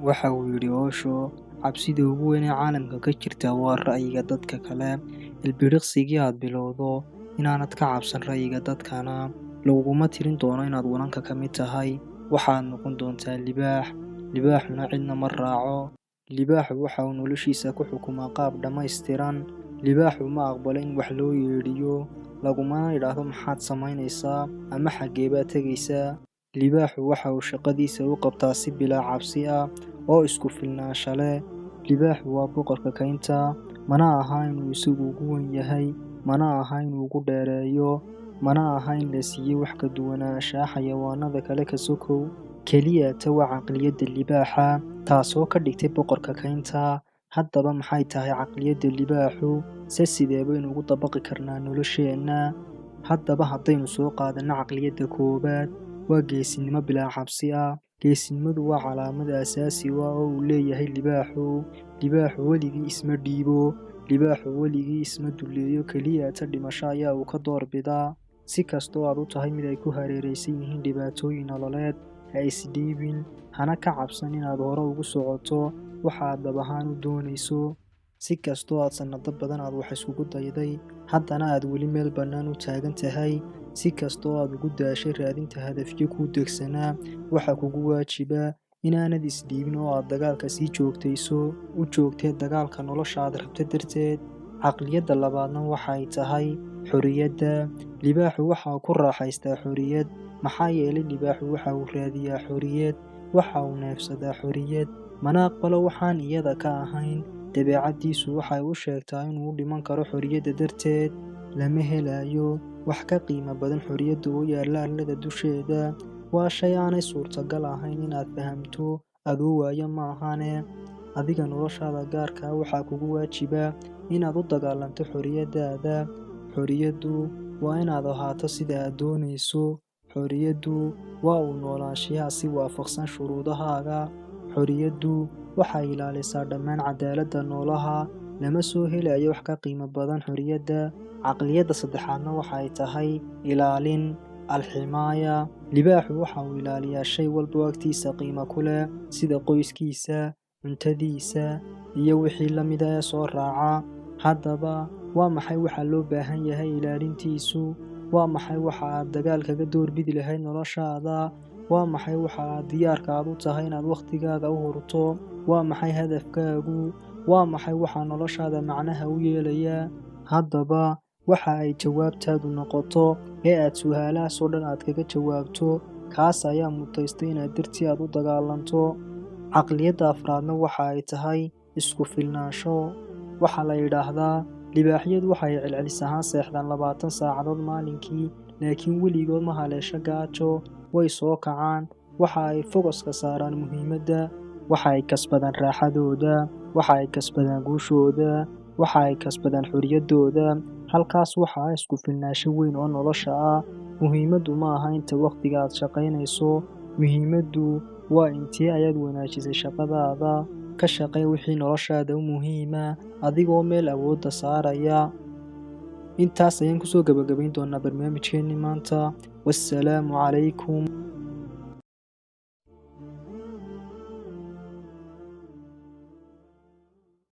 Waxa uu yidhi Osho, cabsida ugu weyn ee caalamka ka jirta waa ra'yiga dadka kale. Ilbiriqsigii aad bilowdo inaanad ka cabsan ra'yiga dadkana, laguguma tirin doono inaad wananka ka mid tahay. Waxaad noqon doontaa libaax. Libaaxuna cidna ma raaco. Libaaxu waxa uu noloshiisa ku xukumaa qaab dhammaystiran. Libaaxu ma aqbalo in wax loo yeedhiyo, lagumana idhaahdo maxaad samaynaysaa ama xaggee baad tegaysaa. Libaaxu waxa uu shaqadiisa u qabtaa si bilaa cabsi ah oo isku filnaansho leh. Libaaxu waa boqorka kaynta, mana aha inuu isagu ugu weyn yahay, mana aha inuu ugu dheereeyo, mana aha in la siiyey wax ka duwanaanshaha xayawaanada kale ka sokow. Keliya waa caqliyadda libaaxa, taasoo ka dhigtay boqorka kaynta. Haddaba maxay tahay caqliyadda libaaxu? Sidee baynu ugu dabaqi karnaa nolosheenna? Haddaba haddaynu soo qaadanno caqliyadda koowaad, waa geesinimo bilaa cabsi ah. Geesinimadu waa calaamad aasaasi ah oo uu leeyahay libaaxu. Libaaxu weligii isma dhiibo. Libaaxu weligii isma dulleeyo, keliya dhimasho ayaa uu ka doorbidaa. Si kastoo aad u tahay mid ay ku hareeraysan yihiin dhibaatooyin nololeed, ha isdhiibin, hana ka cabsan inaad hore ugu socoto waxa aad dhab ahaan u doonayso. Si kastoo aad sannado badan wax iskugu dayday, haddana aad weli meel bannaan u taagan tahay. Si kastoo aad ugu daashay raadinta hadafyo kuu degsanaa, waxa kugu waajiba inaanad isdhiibin oo aad dagaalka sii joogtayso. U joogtee dagaalka nolosha aad rabto darteed. Caqliyadda labaadna waxay tahay xorriyadda. Libaaxu waxa uu ku raaxaystaa xorriyad. Maxaa yeelay libaaxu waxa uu raadiyaa xorriyad, waxa uu neefsadaa xorriyad, mana aqbalo waxaan iyada ka ahayn. Dabeecaddiisu waxay u sheegtaa inuu u dhiman karo xorriyadda darteed. Lama helayo wax ka qiimo badan xorriyadda oo yaalla arlada dusheeda. Waa shay aanay suurtagal ahayn inaad fahamto adoo waayo ma ahane. Adiga noloshaada gaarka ah waxaa kugu waajiba inaad u dagaalanto xorriyaddaada. Xorriyaddu waa inaad ahaato sida aad doonayso. Xorriyaddu waa u noolaanshiyaha si waafaqsan shuruudahaaga. Xorriyaddu waxay ilaalisaa dhammaan cadaaladda noolaha. Lama soo helayo wax ka qiimo badan xorriyadda. Caqliyadda saddexaadna waxay tahay ilaalin, alximaaya. Libaaxu waxa uu ilaaliyaa shay walba oo agtiisa qiimo ku leh, sida qoyskiisa, cuntadiisa, iyo wixii la mid ah ee soo raaca. Haddaba waa maxay waxa loo baahan yahay ilaalintiisu? Waa maxay waxa aad dagaal kaga doorbidi lahayd noloshaada? Waa maxay waxa aad diyaarka u tahay inaad wakhtigaaga u hurto? Waa maxay hadafkaagu? Waa maxay waxa noloshaada macnaha u yeelaya? Haddaba waxa ay jawaabtaadu noqoto ee aad su'aalahaas oo dhan aad kaga jawaabto, kaas ayaa mutaystay inaad dartii aad u dagaalanto. Caqliyadda afraadna waxa ay tahay isku filnaansho. Waxaa la yidhaahdaa libaaxyadu waxay celcelis ahaan seexdaan 20 saacadood maalinkii, laakiin weligood ma haleesho gaajo. Way soo kacaan, waxa ay fogaska saaraan muhiimadda, waxa ay kasbadaan raaxadooda, waxa ay kasbadaan guushooda, waxa ay kasbadaan xorriyaddooda. Halkaas waxa ah isku filnaansho weyn oo nolosha ah. Muhiimaddu ma aha inta waqtiga aad shaqaynayso, muhiimaddu waa intee ayaad wanaajisay shaqadaada. Ka shaqee wixii noloshaada u muhiima, adigoo meel awoodda saaraya. Intaas ayaan kusoo gabagabayn doonaa barnaamijkeennii maanta. Wassalaamu calaykum.